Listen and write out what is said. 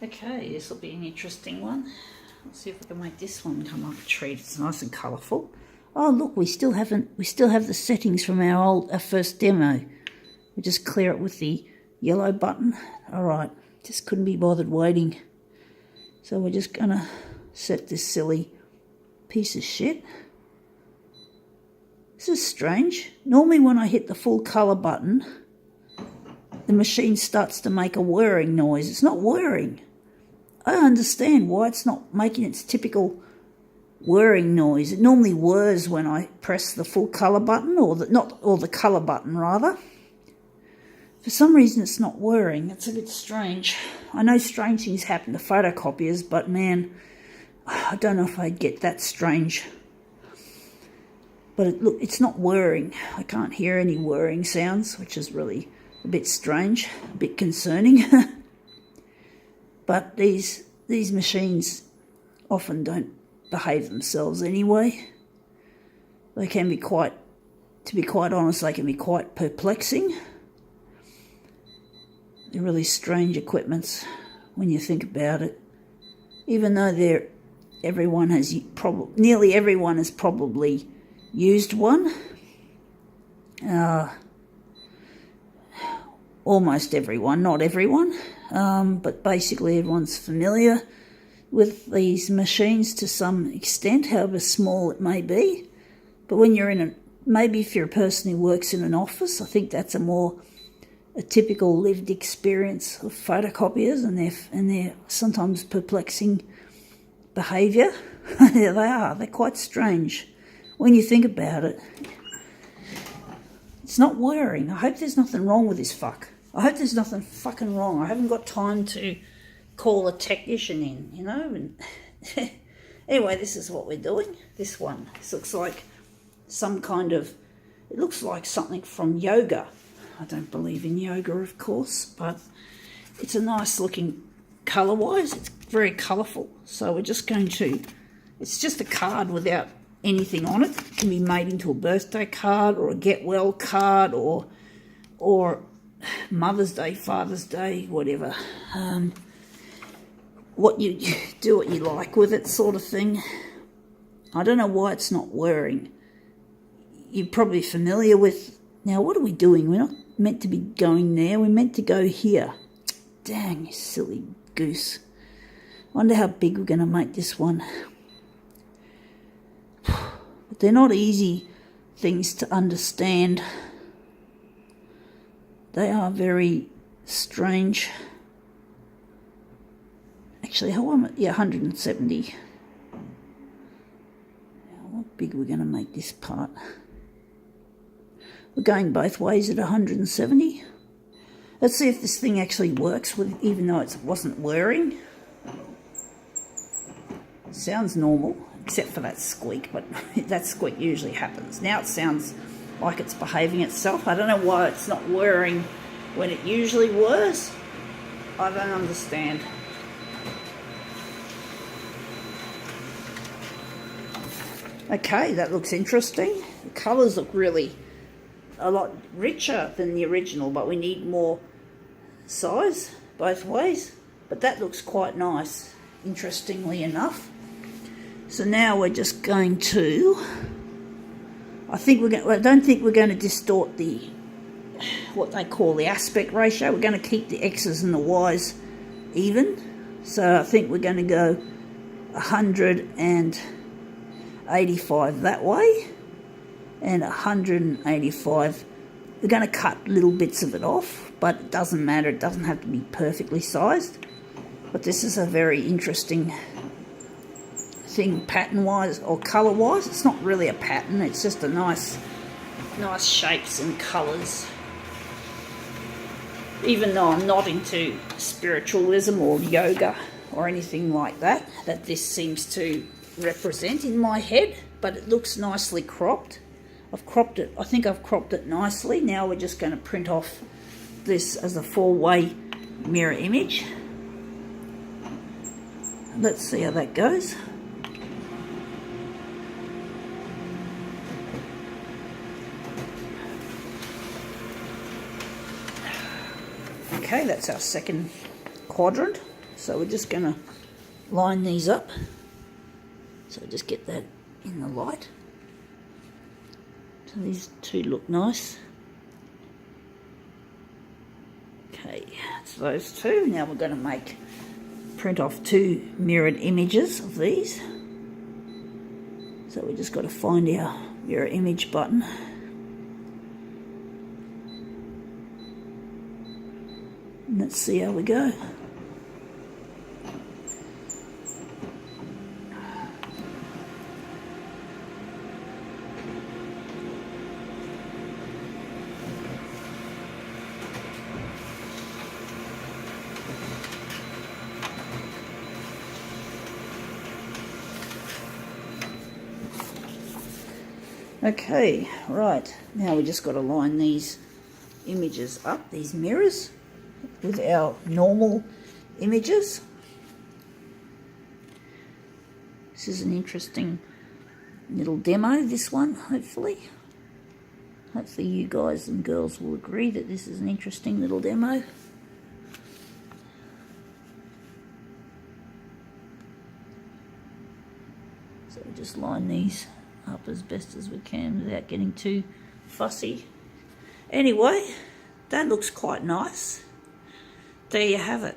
Okay, this will be an interesting one. Let's see if we can make this one come up a treat. It's nice and colourful. Oh look, we still have the settings from our first demo. We just clear it with the yellow button. Alright, just couldn't be bothered waiting. So we're just gonna set this silly piece of shit. This is strange. Normally when I hit the full colour button, the machine starts to make a whirring noise. It's not whirring. I don't understand why it's not making its typical whirring noise. It normally whirs when I press the full colour button, or the colour button rather. For some reason it's not whirring. It's a bit strange. I know strange things happen to photocopiers, but man, I don't know if I'd get that strange. But look, it's not whirring. I can't hear any whirring sounds, which is really a bit strange, a bit concerning. But these machines often don't behave themselves anyway. They can be to be quite honest, they can be quite perplexing. They're really strange equipments when you think about it. Even though nearly everyone has probably used one. Almost everyone, not everyone, but basically everyone's familiar with these machines to some extent, however small it may be. But when you're maybe if you're a person who works in an office, I think that's a typical lived experience of photocopiers and their sometimes perplexing behaviour. They're quite strange when you think about it. It's not whirring. I hope there's nothing wrong with this fuck. I hope there's nothing fucking wrong. I haven't got time to call a technician in, you know. And anyway, this is what we're doing. This looks like it looks like something from yoga. I don't believe in yoga, of course, but it's a nice looking colour-wise. It's very colourful. So we're just it's just a card without anything on it. It can be made into a birthday card or a get well card or Mother's Day, Father's Day, whatever. What you do what you like with it, sort of thing. I don't know why it's not whirring. You're probably familiar with. Now, what are we doing? We're not meant to be going there. We're meant to go here. Dang, you silly goose. Wonder how big we're going to make this one. But they're not easy things to understand. They are very strange. Actually, how am I? Yeah, 170. How big are we going to make this part? We're going both ways at 170. Let's see if this thing actually works, even though it wasn't whirring. Sounds normal, except for that squeak, but that squeak usually happens. Now it sounds like it's behaving itself. I don't know why it's not whirring when it usually whirs. I don't understand. Okay, that looks interesting. The colours look really a lot richer than the original, but we need more size both ways. But that looks quite nice, interestingly enough. So now we're just going to, I don't think we're going to distort what they call the aspect ratio. We're going to keep the X's and the Y's even. So I think we're going to go 185 that way and 185. We're going to cut little bits of it off, but it doesn't matter. It doesn't have to be perfectly sized. But this is a very interesting thing pattern-wise or colour-wise. It's not really a pattern. It's just a nice shapes and colours. Even though I'm not into spiritualism or yoga or anything like that this seems to represent in my head, but it looks nicely cropped. I've cropped it. I think I've cropped it nicely. Now we're just going to print off this as a 4-way mirror image. Let's see how that goes. Okay, that's our second quadrant. So we're just going to line these up. So just get that in the light. So these two look nice. Okay, that's those two. Now we're going to print off two mirrored images of these. So we just got to find our mirror image button. And let's see how we go. Okay, right, now we just got to line these images up, these mirrors, with our normal images. This is an interesting little demo, this one, hopefully. Hopefully you guys and girls will agree that this is an interesting little demo. So we just line these up as best as we can without getting too fussy. Anyway, that looks quite nice. There you have it.